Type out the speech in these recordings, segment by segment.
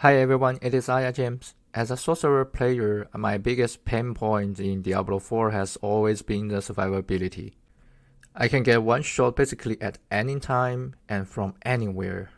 Hi everyone, it is Aya James. As a Sorcerer player, my biggest pain point in Diablo 4 has always been the survivability. I can get one shot basically at any time and from anywhere.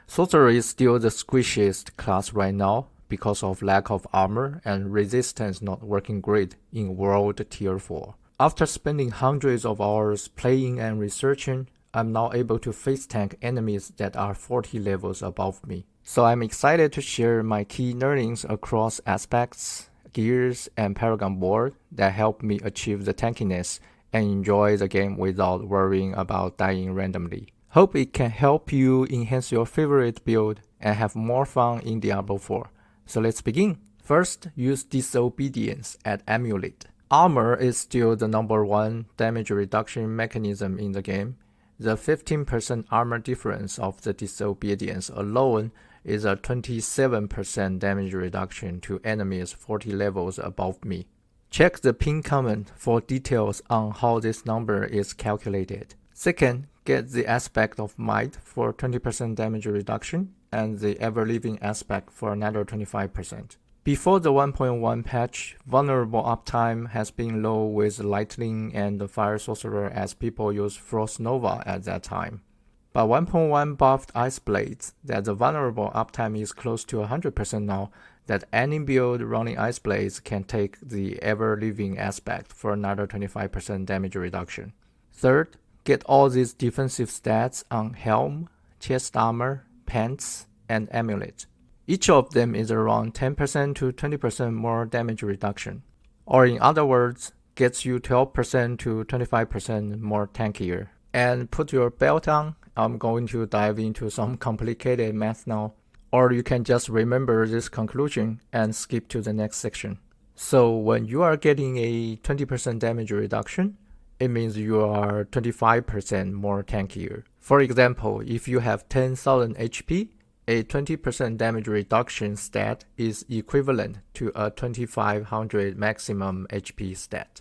Sorcerer is still the squishiest class right now because of lack of armor and resistance not working great in World Tier 4. After spending hundreds of hours playing and researching, I'm now able to face tank enemies that are 40 levels above me. So I'm excited to share my key learnings across aspects, gears, and Paragon Board that help me achieve the tankiness and enjoy the game without worrying about dying randomly. Hope it can help you enhance your favorite build and have more fun in Diablo 4. So let's begin. First, use Disobedience at Amulet. Armor is still the number one damage reduction mechanism in the game. The 15% armor difference of the Disobedience alone is a 27% damage reduction to enemies 40 levels above me. Check the pinned comment for details on how this number is calculated. Second, get the Aspect of Might for 20% damage reduction and the Ever-Living Aspect for another 25%. Before the 1.1 patch, vulnerable uptime has been low with Lightning and the Fire Sorcerer as people use Frost Nova at that time. But 1.1 buffed Ice Blades that the vulnerable uptime is close to 100% now, that any build running Ice Blades can take the Ever-Living Aspect for another 25% damage reduction. Third, get all these defensive stats on Helm, Chest Armor, Pants, and Amulet. Each of them is around 10% to 20% more damage reduction. Or in other words, gets you 12% to 25% more tankier. And put your belt on. I'm going to dive into some complicated math now. Or you can just remember this conclusion and skip to the next section. So when you are getting a 20% damage reduction, it means you are 25% more tankier. For example, if you have 10,000 HP, a 20% damage reduction stat is equivalent to a 2500 maximum HP stat.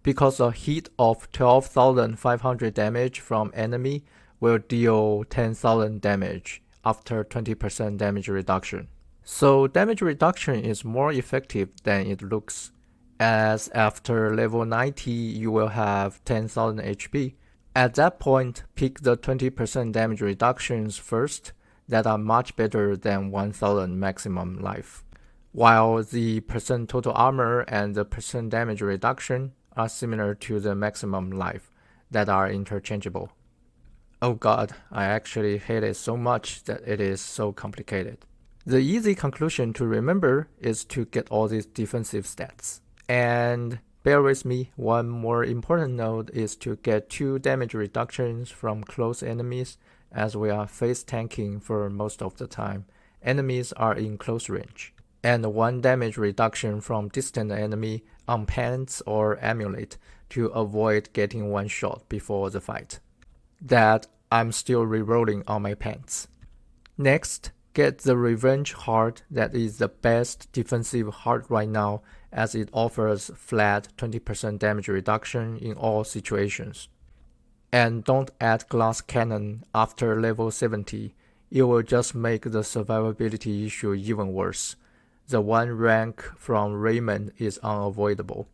Because a hit of 12,500 damage from enemy will deal 10,000 damage after 20% damage reduction. So damage reduction is more effective than it looks, as after level 90 you will have 10,000 HP. At that point, pick the 20% damage reductions first that are much better than 1000 maximum life, while the percent total armor and the percent damage reduction are similar to the maximum life that are interchangeable. Oh god, I actually hate it so much that it is so complicated. The easy conclusion to remember is to get all these defensive stats. And bear with me, one more important note is to get 2 damage reductions from close enemies, as we are face tanking for most of the time. Enemies are in close range. And 1 damage reduction from distant enemy on Pants or Amulet to avoid getting one shot before the fight. That I'm still rerolling on my Pants. Next, get the Revenge Heart that is the best defensive heart right now, as it offers flat 20% damage reduction in all situations. And don't add Glass Canon after level 70, it will just make the survivability issue even worse. The 1 rank from Raymond is unavoidable.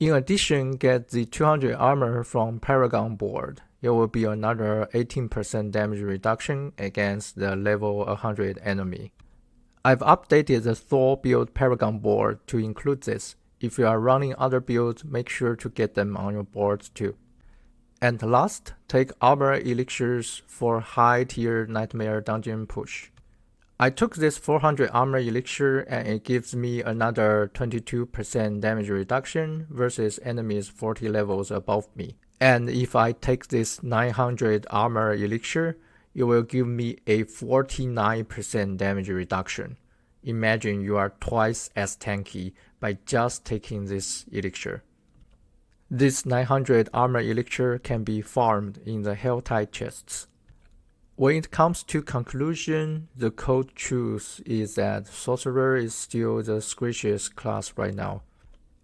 In addition, get the 200 armor from Paragon Board. It will be another 18% damage reduction against the level 100 enemy. I've updated the Thor build Paragon Board to include this. If you are running other builds, make sure to get them on your boards too. And last, take Armor Elixirs for high tier Nightmare Dungeon push. I took this 400 Armor Elixir and it gives me another 22% damage reduction versus enemies 40 levels above me. And if I take this 900 Armor Elixir, it will give me a 49% damage reduction. Imagine you are twice as tanky by just taking this elixir. This 900 armor elixir can be farmed in the Helltide chests. When it comes to conclusion, the cold truth is that Sorcerer is still the squishiest class right now.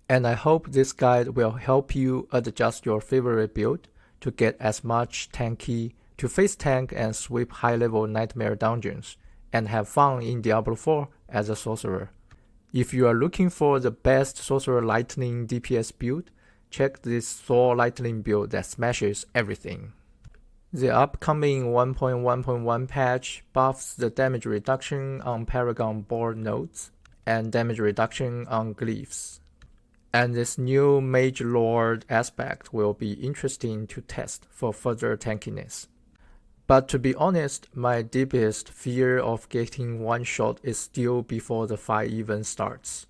And I hope this guide will help you adjust your favorite build to get as much tanky to face tank and sweep high level nightmare dungeons and have fun in Diablo 4 as a Sorcerer. If you are looking for the best Sorcerer Lightning DPS build, check this Thor Lightning build that smashes everything. The upcoming 1.1.1 patch buffs the damage reduction on Paragon Board nodes and damage reduction on glyphs. And this new Mage Lord aspect will be interesting to test for further tankiness. But to be honest, my deepest fear of getting one shot is still before the fight even starts.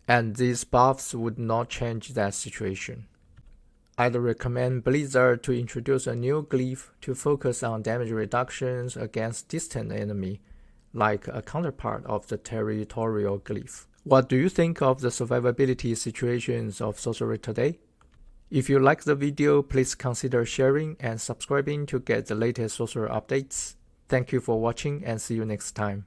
And these buffs would not change that situation. I'd recommend Blizzard to introduce a new glyph to focus on damage reductions against distant enemy, like a counterpart of the territorial glyph. What do you think of the survivability situations of Sorcerer today? If you like the video, please consider sharing and subscribing to get the latest Sorcerer updates. Thank you for watching and see you next time.